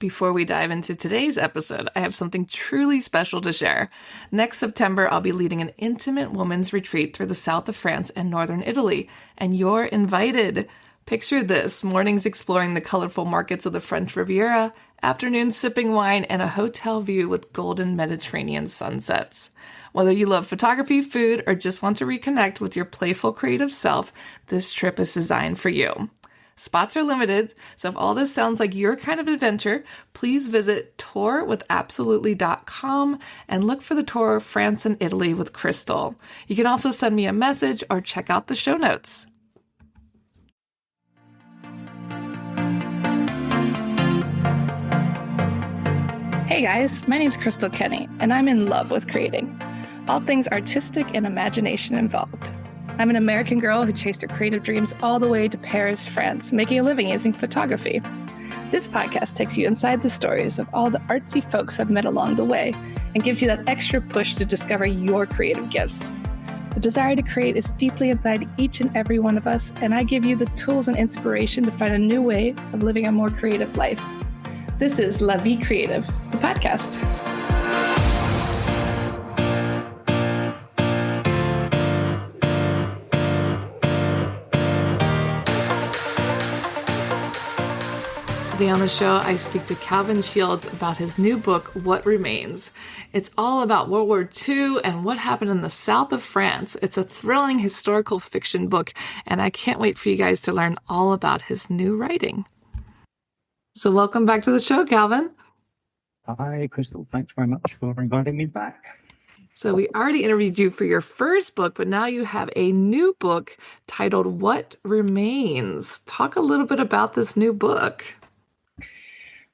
Before we dive into today's episode, I have something truly special to share. Next September, I'll be leading an intimate women's retreat through the south of France and northern Italy, and you're invited. Picture this: mornings exploring the colorful markets of the French Riviera, afternoons sipping wine, and a hotel view with golden Mediterranean sunsets. Whether you love photography, food, or just want to reconnect with your playful creative self, this trip is designed for you. Spots are limited, so if all this sounds like your kind of adventure, please visit tourwithabsolutely.com and look for the tour France and Italy with Crystal. You can also send me a message or check out the show notes. Hey guys, my name's Crystal Kenny, and I'm in love with creating. All things artistic and imagination involved. I'm an American girl who chased her creative dreams all the way to Paris, France, making a living using photography. This podcast takes you inside the stories of all the artsy folks I've met along the way and gives you that extra push to discover your creative gifts. The desire to create is deeply inside each and every one of us, and I give you the tools and inspiration to find a new way of living a more creative life. This is La Vie Creative, the podcast. Today on the show, I speak to Calvin Shields about his new book, What Remains. It's all about World War II and what happened in the south of France. It's a thrilling historical fiction book, and I can't wait for you guys to learn all about his new writing. So welcome back to the show, Calvin. Hi, Crystal. Thanks very much for inviting me back. So we already interviewed you for your first book, but now you have a new book titled What Remains. Talk a little bit about this new book.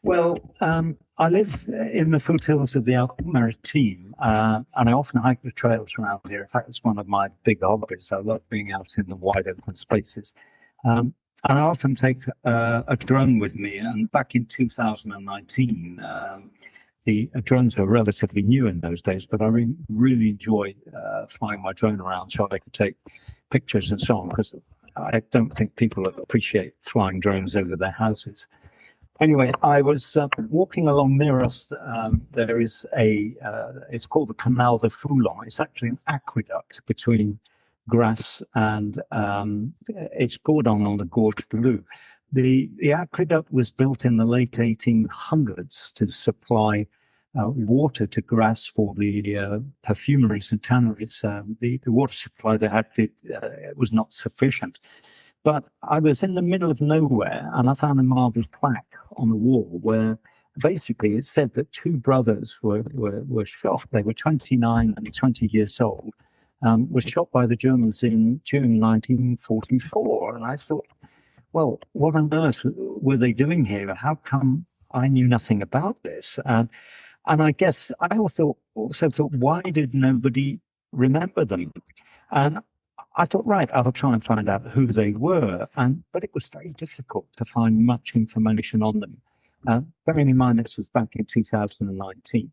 Well, I live in the foothills of the Alpes-Maritimes, and I often hike the trails around here. In fact, it's one of my big hobbies. I love being out in the wide open spaces. And I often take a drone with me. And back in 2019, the drones were relatively new in those days, but I really enjoyed flying my drone around so I could take pictures and so on, because I don't think people appreciate flying drones over their houses. Anyway, I was walking along near us. There is it's called the Canal de Foulon. It's actually an aqueduct between Grasse and it's Gourdon on the Gorge de Loup. The aqueduct was built in the late 1800s to supply water to Grasse for the perfumeries and tanneries. The water supply they had was not sufficient. But I was in the middle of nowhere and I found a marble plaque on the wall where basically it said that two brothers were shot. They were 29 and 20 years old, were shot by the Germans in June 1944. And I thought, well, what on earth were they doing here? How come I knew nothing about this? And I guess I also thought, why did nobody remember them? And I thought, right, I'll try and find out who they were. But it was very difficult to find much information on them. Bearing in mind this was back in 2019.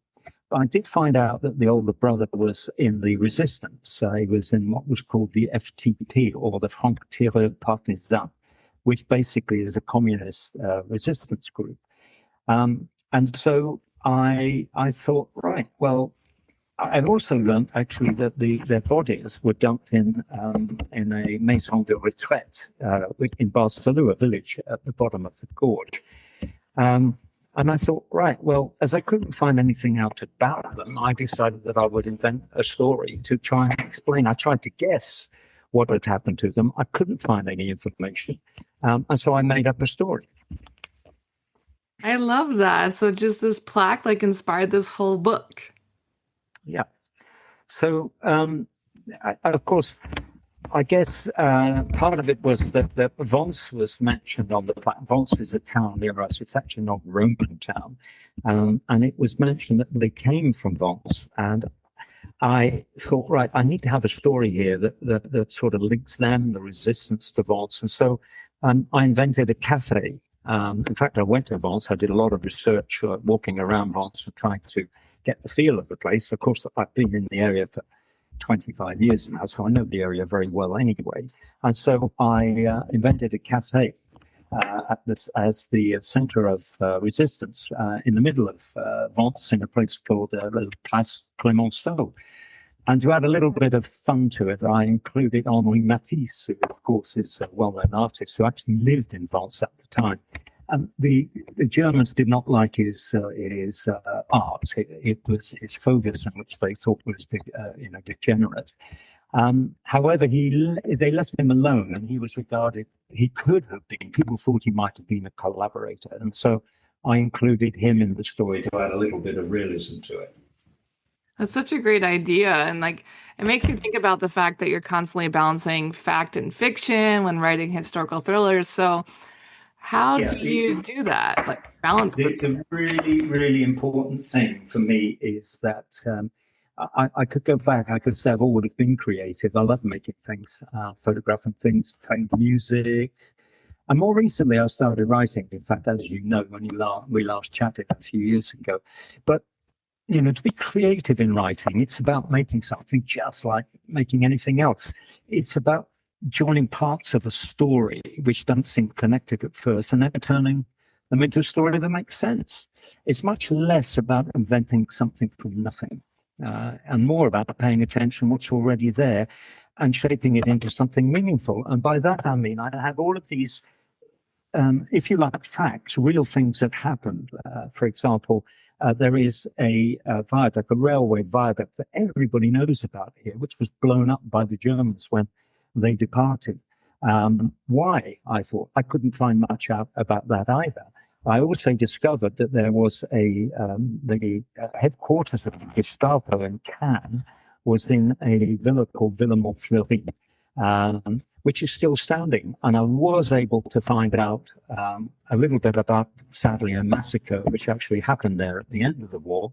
But I did find out that the older brother was in the resistance. He was in what was called the FTP, or the Francs-Tireurs Partisans, which basically is a communist resistance group. And so I thought, right, well, I've also learned actually that their bodies were dumped in a maison de retraite in Barcelona, a village at the bottom of the gorge. And I thought, right, well, as I couldn't find anything out about them, I decided that I would invent a story to try and explain. I tried to guess what had happened to them. I couldn't find any information. And so I made up a story. I love that. So just this plaque inspired this whole book. Yeah. So, of course, I guess part of it was that Vence was mentioned on the plaque. Vence is a town near us. It's actually not a Roman town. And it was mentioned that they came from Vence. And I thought, right, I need to have a story here that sort of links them, the resistance to Vence. And so I invented a cafe. In fact, I went to Vence. I did a lot of research walking around Vence and trying to get the feel of the place. Of course, I've been in the area for 25 years now, so I know the area very well anyway. And so I invented a cafe as the center of resistance in the middle of Vence in a place called Place Clemenceau. And to add a little bit of fun to it, I included Henri Matisse, who, of course, is a well-known artist who actually lived in Vence at the time. And the Germans did not like his art. It was his Fauvism, which they thought was degenerate. However, they left him alone, and he was regarded. He could have been. People thought he might have been a collaborator, and so I included him in the story to add a little bit of realism to it. That's such a great idea. And like, it makes you think about the fact that you're constantly balancing fact and fiction when writing historical thrillers. So how do you do that? Like balance the really, really important thing for me is that I could go back. I could say I've always been creative. I love making things, photographing things, playing music. And more recently, I started writing. In fact, as you know, when we last chatted a few years ago. But to be creative in writing, it's about making something just like making anything else. It's about joining parts of a story which don't seem connected at first and then turning them into a story that makes sense. It's much less about inventing something from nothing and more about paying attention to what's already there and shaping it into something meaningful. And by that, I mean, I have all of these, if you like, facts, real things that happened. For example, there is a viaduct, a railway viaduct that everybody knows about here, which was blown up by the Germans when they departed. Why? I thought. I couldn't find much out about that either. I also discovered that there was the headquarters of the Gestapo in Cannes was in a villa called Villa Montfleury, which is still standing. And I was able to find out a little bit about, sadly, a massacre which actually happened there at the end of the war,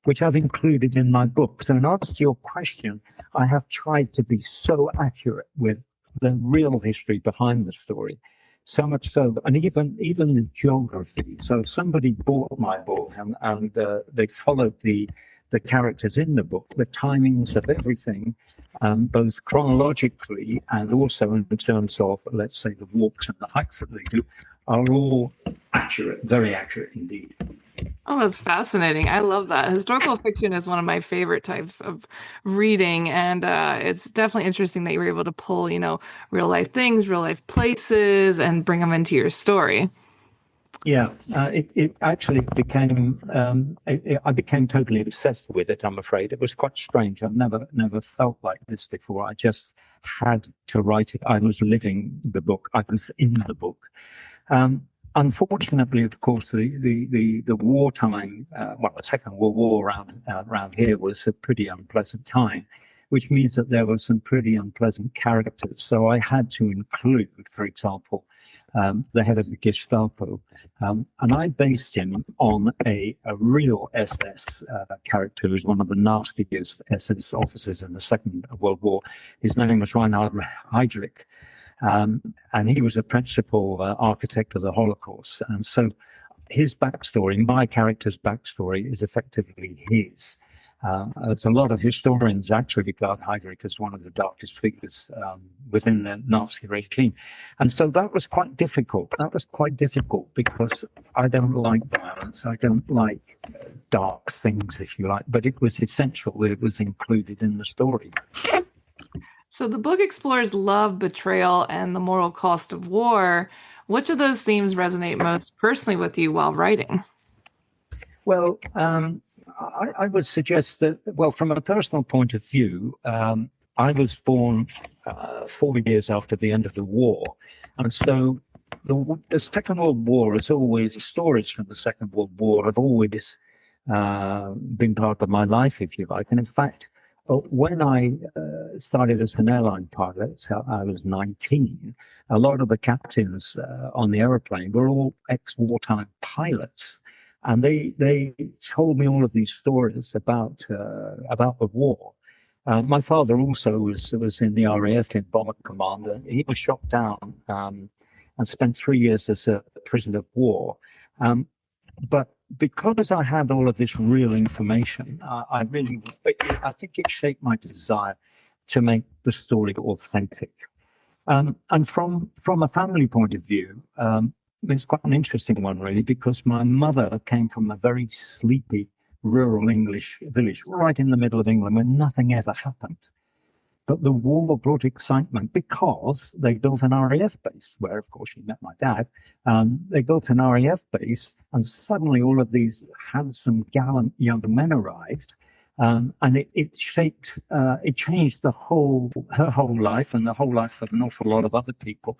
which I've included in my book. So in answer to your question, I have tried to be so accurate with the real history behind the story. So much so, and even the geography. So somebody bought my book and they followed the characters in the book, the timings of everything, both chronologically and also in terms of, let's say, the walks and the hikes that they do, are all accurate, very accurate indeed. Oh, that's fascinating. I love that. Historical fiction is one of my favorite types of reading. And it's definitely interesting that you were able to pull, real life things, real life places, and bring them into your story. Yeah, it actually became, I became totally obsessed with it, I'm afraid. It was quite strange. I've never felt like this before. I just had to write it. I was living the book. I was in the book. Unfortunately, of course, the wartime, the Second World War around here was a pretty unpleasant time, which means that there were some pretty unpleasant characters. So I had to include, for example, the head of the Gestapo, and I based him on a real SS character who's one of the nastiest SS officers in the Second World War. His name was Reinhard Heydrich. And he was a principal architect of the Holocaust. And so his backstory, my character's backstory, is effectively his. There's a lot of historians actually regard Heydrich as one of the darkest figures within the Nazi regime. And so that was quite difficult. That was quite difficult because I don't like violence. I don't like dark things, if you like. But it was essential that it was included in the story. So the book explores love, betrayal, and the moral cost of war. Which of those themes resonate most personally with you while writing? Well, I would suggest that, well, from a personal point of view, I was born 4 years after the end of the war. And so the Second World War has always, stories from the Second World War have always been part of my life, if you like. And in fact, when I started as an airline pilot, I was 19. A lot of the captains on the airplane were all ex-wartime pilots. And they told me all of these stories about the war. My father also was in the RAF in Bomber Command. He was shot down and spent 3 years as a prisoner of war. But because I had all of this real information, I think it shaped my desire to make the story authentic. And from a family point of view, it's quite an interesting one, really, because my mother came from a very sleepy rural English village right in the middle of England where nothing ever happened. But the war brought excitement because they built an RAF base, where, of course, she met my dad. They built an RAF base, and suddenly all of these handsome, gallant young men arrived. And it changed her whole life and the whole life of an awful lot of other people.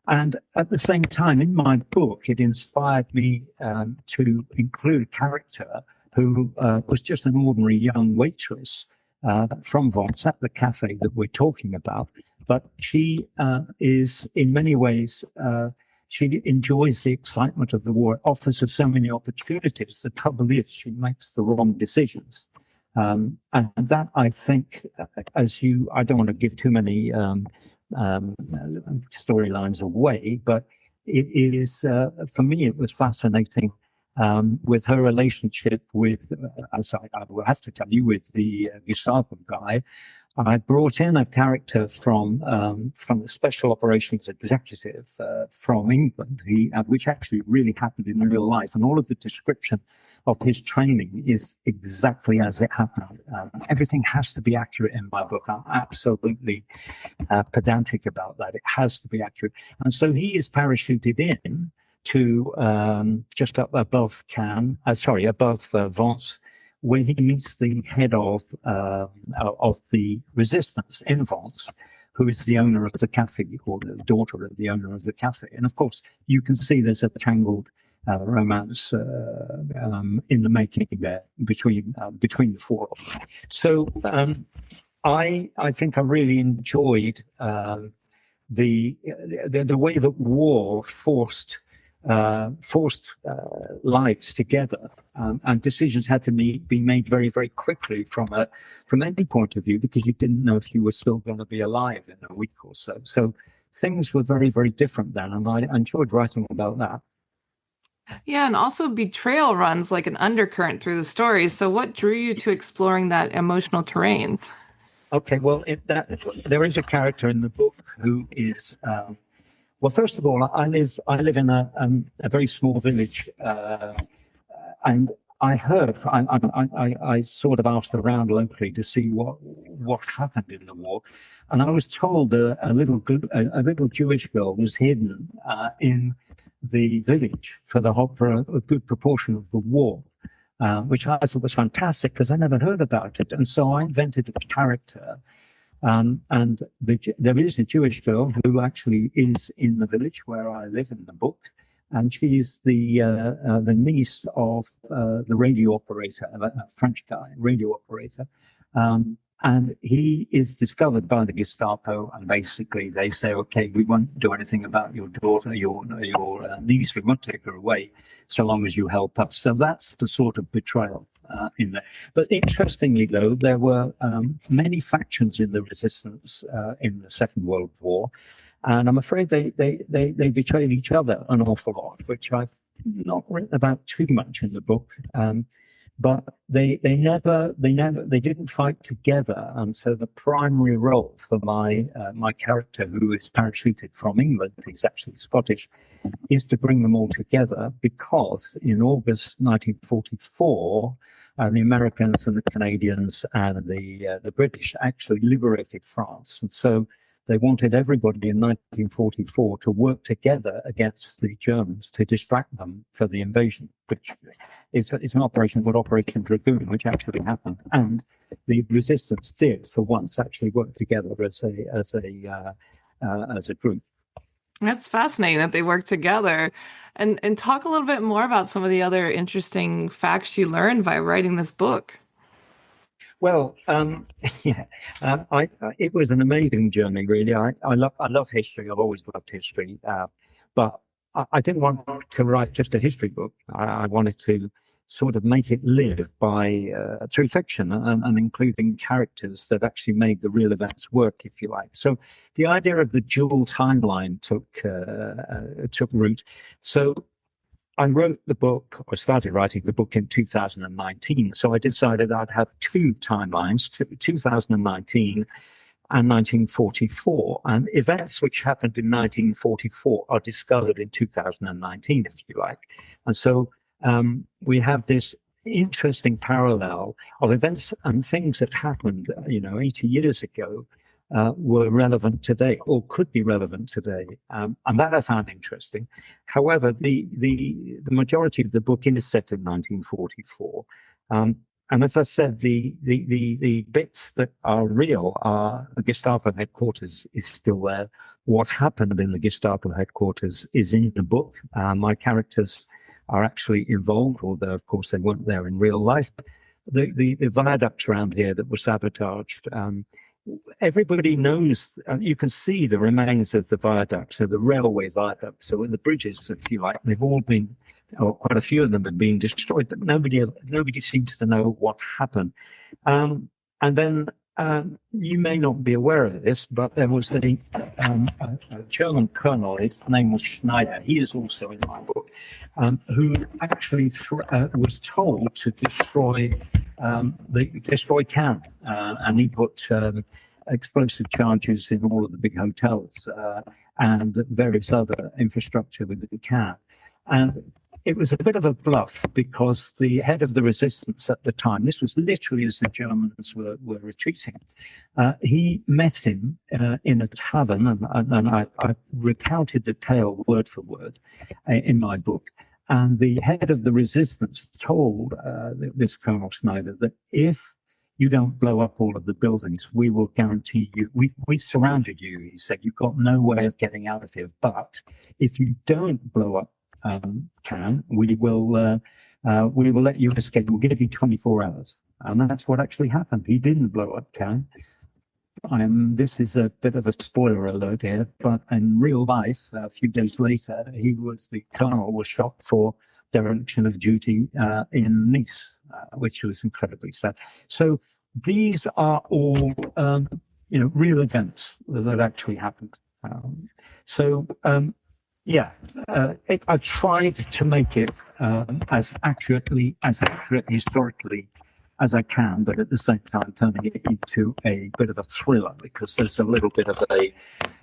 And at the same time, in my book, it inspired me to include a character who was just an ordinary young waitress from Vence at the cafe that we're talking about. But she is, in many ways, she enjoys the excitement of the war. It offers her so many opportunities. The trouble is, she makes the wrong decisions. And that, I think, I don't want to give too many storylines away, but it is, for me, it was fascinating with her relationship with, as I will have to tell you, with the Gestapo guy. I brought in a character from the Special Operations Executive from England, which actually really happened in real life, and all of the description of his training is exactly as it happened. Everything has to be accurate in my book. I'm absolutely pedantic about that. It has to be accurate, and so he is parachuted in to just up above Vence, when he meets the head of the resistance in Vence, who is the owner of the cafe, or the daughter of the owner of the cafe. And of course, you can see there's a tangled romance in the making there between the four of them. So I think I really enjoyed the way that war forced lives together, and decisions had to be made very, very quickly from any point of view, because you didn't know if you were still going to be alive in a week or so. So things were very, very different then, and I enjoyed writing about that. Yeah, and also betrayal runs like an undercurrent through the story. So what drew you to exploring that emotional terrain? Okay, well, there is a character in the book who is. Well, first of all, I live in a very small village, and I heard I sort of asked around locally to see what happened in the war, and I was told a little Jewish girl was hidden in the village for a good proportion of the war, which I thought was fantastic because I never heard about it, and so I invented a character. And there is a Jewish girl who actually is in the village where I live in the book, and she's the niece of the radio operator, a French guy, radio operator, and he is discovered by the Gestapo, and basically they say, okay, we won't do anything about your daughter, your niece, we won't take her away so long as you help us. So that's the sort of betrayal in there. But interestingly, though, there were many factions in the resistance in the Second World War, and I'm afraid they betrayed each other an awful lot, which I've not written about too much in the book. But they didn't fight together, and so the primary role for my character, who is parachuted from England, he's actually Scottish, is to bring them all together, because in August 1944, the Americans and the Canadians and the British actually liberated France, and so they wanted everybody in 1944 to work together against the Germans to distract them for the invasion, which is an operation called Operation Dragoon, which actually happened. And the resistance did, for once, actually work together as a group. That's fascinating that they work together. And talk a little bit more about some of the other interesting facts you learned by writing this book. Well, it was an amazing journey, really. I love history. I've always loved history, but I didn't want to write just a history book. I wanted to sort of make it live through fiction and including characters that actually made the real events work, if you like. So the idea of the dual timeline took root. So I wrote the book, or started writing the book in 2019. So I decided I'd have two timelines, 2019 and 1944. And events which happened in 1944 are discovered in 2019, if you like. And so we have this interesting parallel of events and things that happened, 80 years ago, were relevant today or could be relevant today. And that I found interesting. However, the majority of the book is set in 1944. And as I said, the bits that are real are the Gestapo headquarters is still there. What happened in the Gestapo headquarters is in the book. My characters are actually involved, although of course they weren't there in real life. The viaducts around here that were sabotaged. Everybody knows, you can see the remains of the viaducts, so the railway viaducts, so the bridges, if you like, they've all been, or quite a few of them have been destroyed, but nobody seems to know what happened. And then you may not be aware of this, but there was a German colonel, his name was Schneider, he is also in my book, who actually was told to destroy Cannes, and he put explosive charges in all of the big hotels and various other infrastructure within Cannes. And it was a bit of a bluff because the head of the resistance at the time, this was literally as the Germans were retreating, he met him in a tavern, and I recounted the tale word for word in my book. And the head of the resistance told this Colonel Schneider that if you don't blow up all of the buildings, we will guarantee you, we surrounded you, he said, you've got no way of getting out of here. But if you don't blow up Cannes, we will let you escape. We'll give you 24 hours. And that's what actually happened. He didn't blow up Cannes. This is a bit of a spoiler alert here, but in real life, a few days later, the colonel was shot for dereliction of duty in Nice, which was incredibly sad. So these are all, real events that actually happened. I've tried to make it as accurately historically as I can, but at the same time turning it into a bit of a thriller, because there's a little bit of a,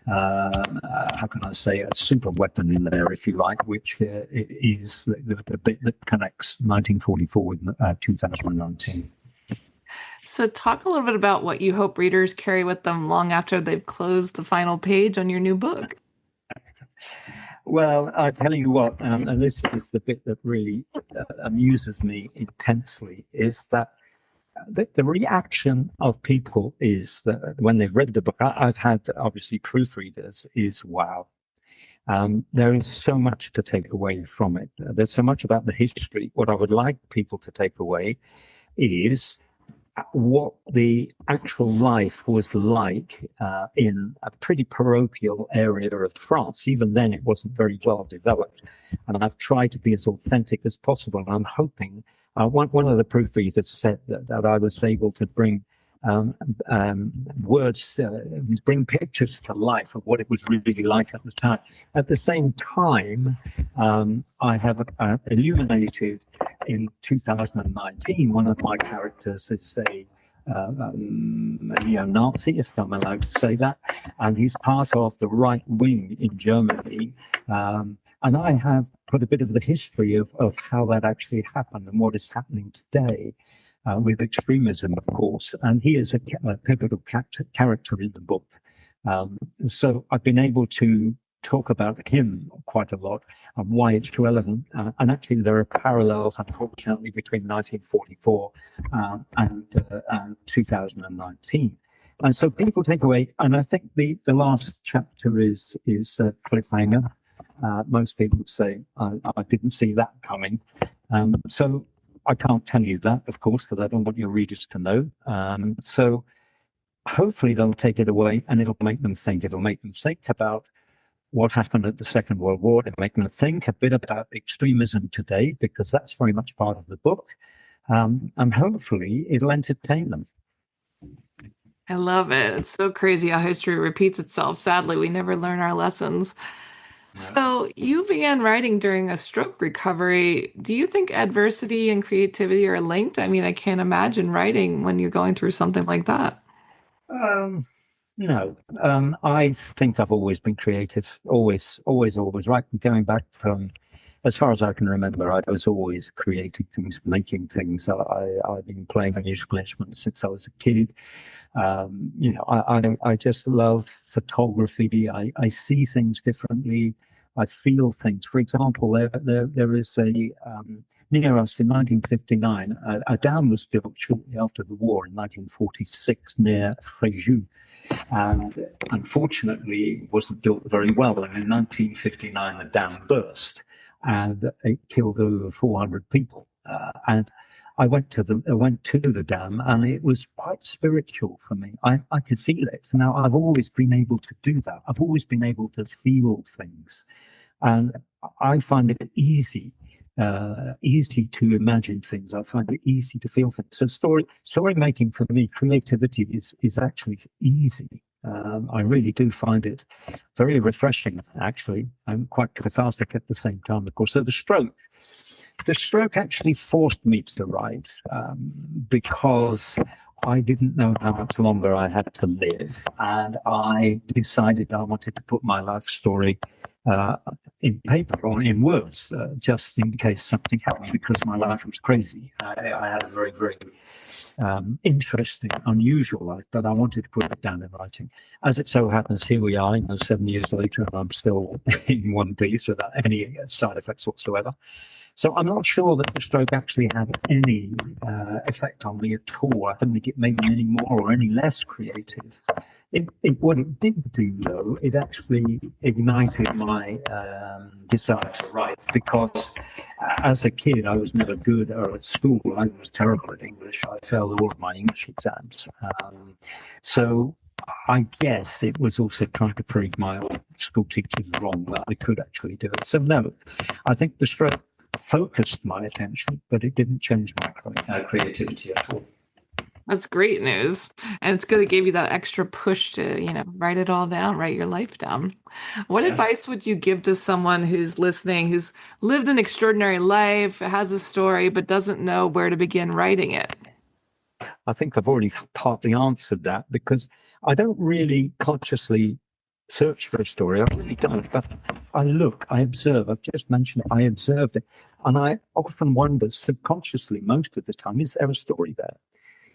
a super weapon in there, if you like, which is the bit that connects 1944 with 2019. So talk a little bit about what you hope readers carry with them long after they've closed the final page on your new book. Well, I tell you what, and this is the bit that really amuses me intensely, is that the reaction of people is that when they've read the book, I've had obviously proofreaders, is wow. There is so much to take away from it. There's so much about the history. What I would like people to take away is what the actual life was like in a pretty parochial area of France. Even then, it wasn't very well developed. And I've tried to be as authentic as possible. And I'm hoping, one of the proofreaders said that I was able to bring words, bring pictures to life of what it was really like at the time. At the same time, I have illuminated in 2019, one of my characters is a neo-Nazi, if I'm allowed to say that, and he's part of the right wing in Germany. And I have put a bit of the history of how that actually happened and what is happening today with extremism, of course. And he is a pivotal character in the book. So I've been able to talk about him quite a lot and why it's relevant. And actually, there are parallels, unfortunately, between 1944 and 2019. And so people take away, and I think the last chapter is a cliffhanger. Most people would say, I didn't see that coming. So I can't tell you that, of course, because I don't want your readers to know. So hopefully they'll take it away and it'll make them think. It'll make them think about what happened at the Second World War. It'll make them think a bit about extremism today, because that's very much part of the book. And hopefully it'll entertain them. I love it. It's so crazy how history repeats itself. Sadly, we never learn our lessons. So you began writing during a stroke recovery. Do you think adversity and creativity are linked? I mean, I can't imagine writing when you're going through something like that. No, I think I've always been creative, always, always, always. Right, going back from as far as I can remember, I was always creating things, making things. I've been playing a musical instrument since I was a kid. I just love photography. I see things differently. I feel things. For example, there is a near us in 1959, a dam was built shortly after the war in 1946 near Fréjus, and unfortunately it wasn't built very well. And in 1959, the dam burst, and it killed over 400 people. And I went to the dam, and it was quite spiritual for me. I could feel it. Now, I've always been able to do that. I've always been able to feel things, and I find it easy to imagine things. I find it easy to feel things. So story making for me, creativity is actually easy. I really do find it very refreshing, actually, and quite cathartic at the same time, of course. So the stroke actually forced me to write, because I didn't know how much longer I had to live, and I decided I wanted to put my life story in paper or in words, just in case something happened, because my life was crazy. I had a very, very interesting, unusual life, but I wanted to put it down in writing. As it so happens, here we are, 7 years later, and I'm still in one piece without any side effects whatsoever. So I'm not sure that the stroke actually had any effect on me at all. I don't think it made me any more or any less creative. What it did do, though, it actually ignited my desire to write, because as a kid, I was never good at school. I was terrible at English. I failed all of my English exams. So I guess it was also trying to prove my old school teachers wrong, that I could actually do it. So no, I think the stroke focused my attention, but it didn't change my creativity at all. That's great news. And it's good it gave you that extra push to, write it all down, write your life down. What advice would you give to someone who's listening, who's lived an extraordinary life, has a story, but doesn't know where to begin writing it? I think I've already partly answered that, because I don't really consciously search for a story. I really don't, but I observe. I've just mentioned it. I observed it, and I often wonder subconsciously, most of the time, is there a story there?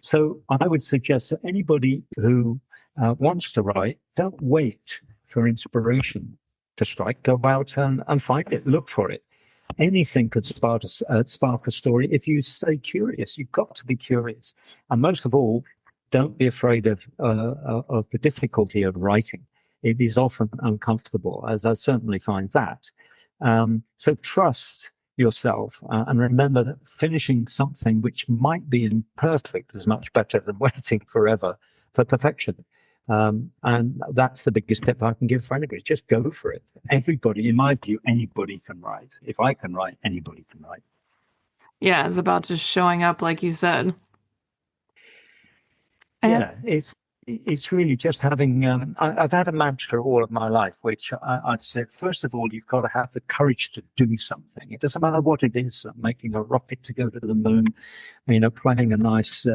So I would suggest that anybody who wants to write, don't wait for inspiration to strike. Go out and find it. Look for it. Anything could spark a story if you stay curious. You've got to be curious, and most of all, don't be afraid of the difficulty of writing. It is often uncomfortable, as I certainly find that. So trust yourself, and remember that finishing something which might be imperfect is much better than waiting forever for perfection. And that's the biggest tip I can give for anybody. Just go for it. Everybody, in my view, anybody can write. If I can write, anybody can write. Yeah, it's about just showing up, like you said. Yeah, it's really just having. I've had a mantra all of my life, which I'd said, first of all, you've got to have the courage to do something. It doesn't matter what it is, making a rocket to go to the moon, playing a nice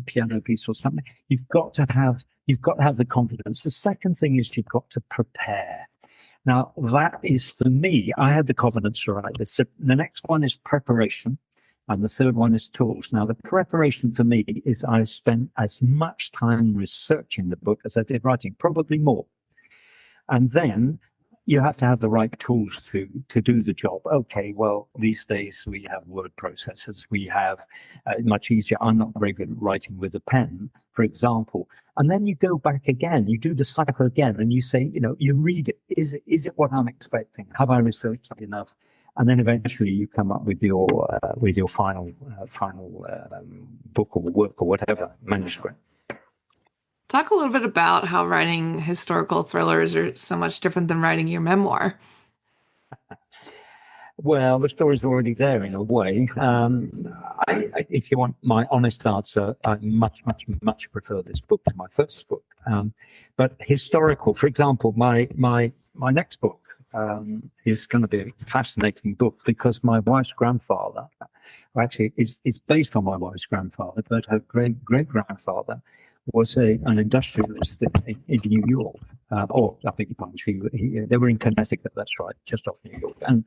piano piece or something. You've got to have the confidence. The second thing is you've got to prepare. Now, that is, for me, I had the confidence to write this. So the next one is preparation. And the third one is tools. Now, the preparation for me is I spent as much time researching the book as I did writing, probably more. And then you have to have the right tools to do the job. Okay, well, these days we have word processors. We have much easier. I'm not very good at writing with a pen, for example. And then you go back again, you do the cycle again, and you say, you read it. Is it what I'm expecting? Have I researched it enough? And then eventually you come up with your final book or work or whatever, manuscript. Talk a little bit about how writing historical thrillers are so much different than writing your memoir. Well, the story's already there in a way. If you want my honest answer, I much, much, much prefer this book to my first book. But historical, for example, my next book is going to be a fascinating book, because my wife's grandfather, actually is based on my wife's grandfather, but her great-great-grandfather was an industrialist in New York. Or I think they were in Connecticut, that's right, just off New York. And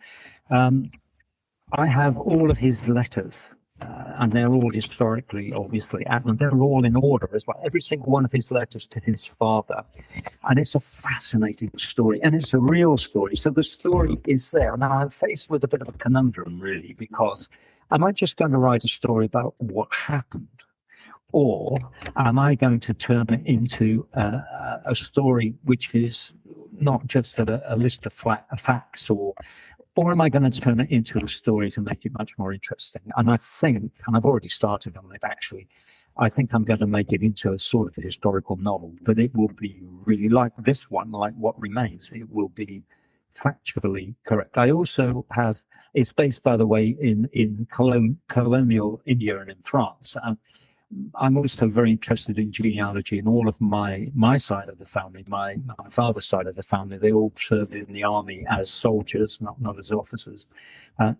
I have all of his letters, and they're all historically, obviously, and they're all in order as well. Every single one of his letters to his father. And it's a fascinating story, and it's a real story. So the story is there. Now, I'm faced with a bit of a conundrum, really, because am I just going to write a story about what happened? Or am I going to turn it into a story which is not just a list of facts, or am I going to turn it into a story to make it much more interesting? And I think, and I've already started on it actually, I think I'm going to make it into a sort of a historical novel, but it will be really like this one, like What Remains. It will be factually correct. I also have, it's based, by the way, in colonial India and in France. I'm also very interested in genealogy, and all of my side of the family, my father's side of the family, they all served in the army as soldiers, not as officers,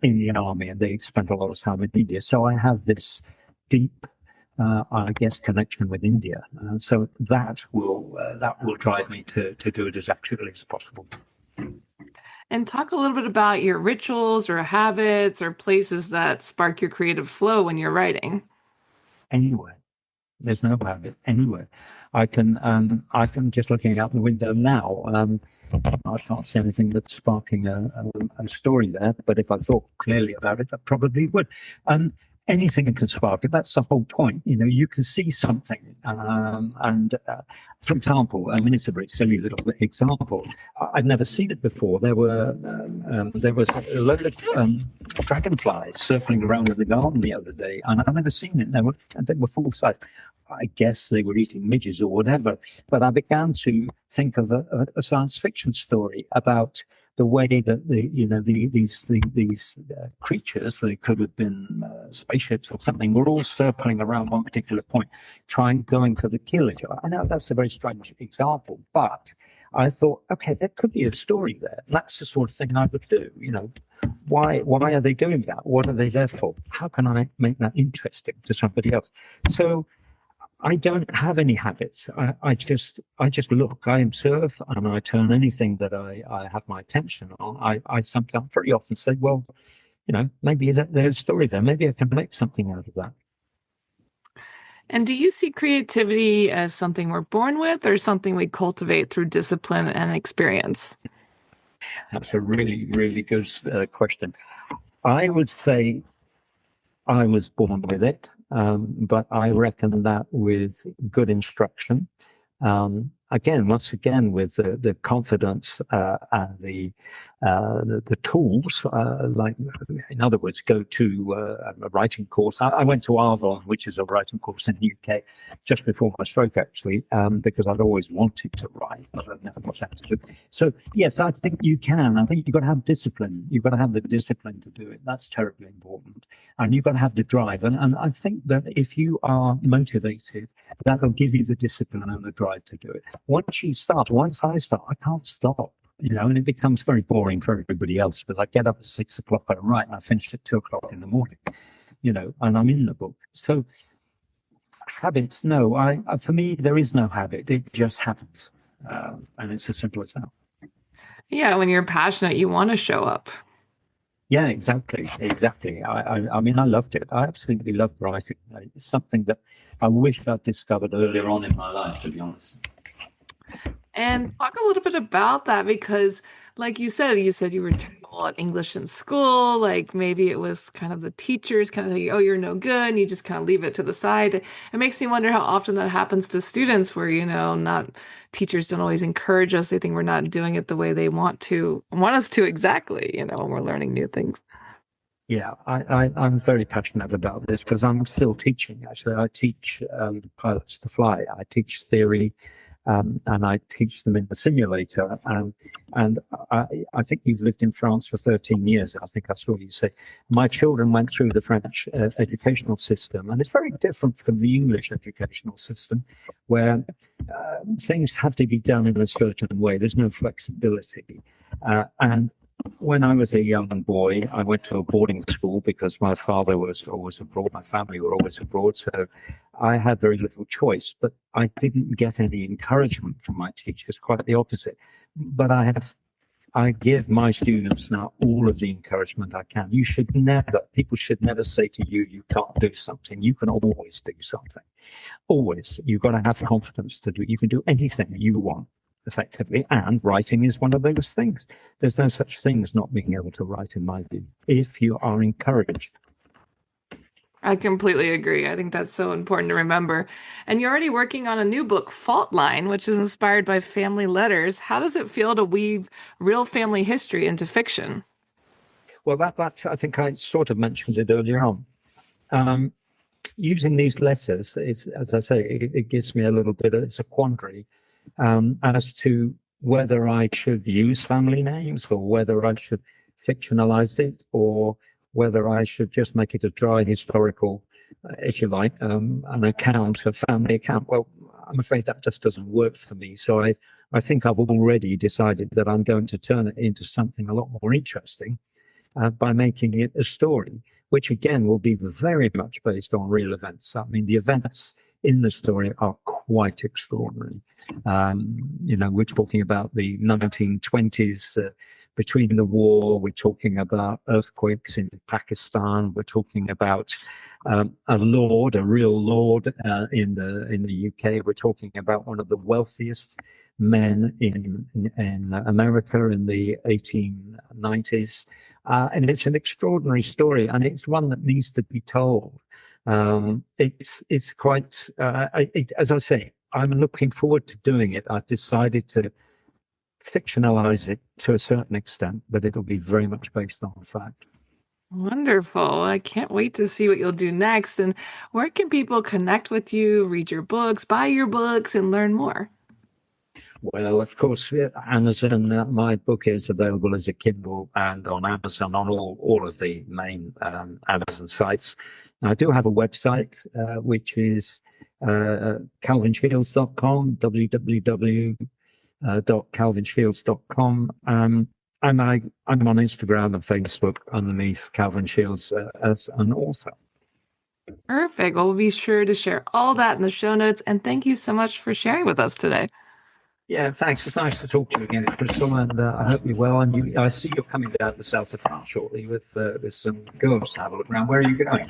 in the army, and they spent a lot of time in India. So I have this deep, I guess, connection with India. So that will drive me to do it as accurately as possible. And talk a little bit about your rituals or habits or places that spark your creative flow when you're writing. Anywhere. There's no habit anywhere. I can just looking out the window now. I can't see anything that's sparking a story there. But if I thought clearly about it, I probably would. Anything can spark it. That's the whole point. You know, you can see something. For example, I mean, it's a very silly little example. I'd never seen it before. There was a load of dragonflies circling around in the garden the other day, and I've never seen it. They were full size. I guess they were eating midges or whatever. But I began to think of a science fiction story about the way that these creatures, they could have been spaceships or something, were all circling around one particular point, going for the kill. I know that's a very strange example, but I thought, okay, there could be a story there. That's the sort of thing I would do. You know, why are they doing that? What are they there for? How can I make that interesting to somebody else? So I don't have any habits. I just look, I observe, and I turn anything that I have my attention on. I sometimes very often say, well, you know, maybe there's a story there. Maybe I can make something out of that. And do you see creativity as something we're born with or something we cultivate through discipline and experience? That's a really, really good question. I would say I was born with it. But I reckon that with good instruction, once again, with the confidence and the tools, like in other words, go to a writing course. I went to Arvon, which is a writing course in the UK, just before my stroke, actually, because I'd always wanted to write, but I've never got that to do. So yes, I think you can. I think you've got to have discipline. You've got to have the discipline to do it. That's terribly important, and you've got to have the drive. And I think that if you are motivated, that'll give you the discipline and the drive to do it. Once I start, I can't stop, you know, and it becomes very boring for everybody else because I get up at 6 o'clock and write and I finish at 2 o'clock in the morning, you know, and I'm in the book. So habits, no, for me, there is no habit. It just happens. And it's as simple as that. Yeah. When you're passionate, you want to show up. Yeah, exactly. I mean, I loved it. I absolutely loved writing. It's something that I wish I'd discovered earlier on in my life, to be honest. And talk a little bit about that because, like you said you were terrible at English in school. Like maybe it was kind of the teachers kind of like, oh, you're no good. And you just kind of leave it to the side. It makes me wonder how often that happens to students where, you know, teachers don't always encourage us. They think we're not doing it the way they want us to exactly, you know, when we're learning new things. Yeah, I'm very passionate about this because I'm still teaching. Actually, I teach pilots to fly. I teach theory. And I teach them in the simulator. And I think you've lived in France for 13 years. I think that's what you say. My children went through the French educational system, and it's very different from the English educational system, where things have to be done in a certain way. There's no flexibility. And When I was a young boy, I went to a boarding school because my father was always abroad. My family were always abroad. So I had very little choice, but I didn't get any encouragement from my teachers, quite the opposite. But I give my students now all of the encouragement I can. People should never say to you, you can't do something. You can always do something. Always. You've got to have confidence to do it. You can do anything you want effectively. And writing is one of those things. There's no such thing as not being able to write, in my view, if you are encouraged. I completely agree. I think that's so important to remember. And you're already working on a new book, Fault Line, which is inspired by family letters. How does it feel to weave real family history into fiction? Well, that I think I sort of mentioned it earlier on. Using these letters, as I say, it gives me a little bit, it's a quandary as to whether I should use family names or whether I should fictionalize it or whether I should just make it a dry historical, if you like, an account, a family account. Well, I'm afraid that just doesn't work for me. So I think I've already decided that I'm going to turn it into something a lot more interesting by making it a story, which again will be very much based on real events. I mean, the events in the story are quite extraordinary. We're talking about the 1920s, between the war, we're talking about earthquakes in Pakistan, we're talking about a real lord in the UK, we're talking about one of the wealthiest men in America in the 1890s. And it's an extraordinary story, and it's one that needs to be told. It's quite, as I say, I'm looking forward to doing it. I've decided to fictionalize it to a certain extent, but it'll be very much based on fact. Wonderful. I can't wait to see what you'll do next. And where can people connect with you, read your books, buy your books, and learn more? Well, of course, Amazon, my book is available as a Kindle and on Amazon, on all of the main Amazon sites. I do have a website, which is calvinshields.com, www.calvinshields.com. And I'm on Instagram and Facebook underneath Calvin Shields as an author. Perfect. Well, we'll be sure to share all that in the show notes. And thank you so much for sharing with us today. Yeah, thanks. It's nice to talk to you again, Crystal, and I hope you're well. And I see you're coming down to south of France shortly with some girls to have a look around. Where are you going?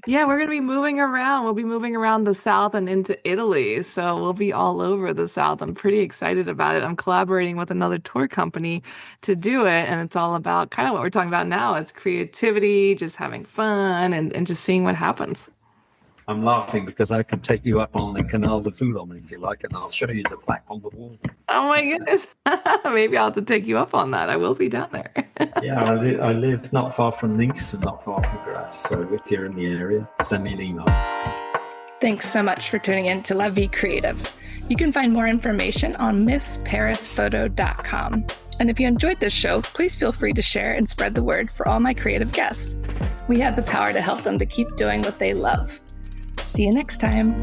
Yeah, we're going to be moving around. We'll be moving around the South and into Italy. So we'll be all over the South. I'm pretty excited about it. I'm collaborating with another tour company to do it. And it's all about kind of what we're talking about now. It's creativity, just having fun and just seeing what happens. I'm laughing because I can take you up on the Canal de Foulon if you like, and I'll show you the plaque on the wall. Oh my goodness. Maybe I'll have to take you up on that. I will be down there. Yeah, I live not far from Nice and not far from Grasse. So if you're in the area, send me an email. Thanks so much for tuning in to La Vie Creative. You can find more information on MissParisPhoto.com. And if you enjoyed this show, please feel free to share and spread the word for all my creative guests. We have the power to help them to keep doing what they love. See you next time.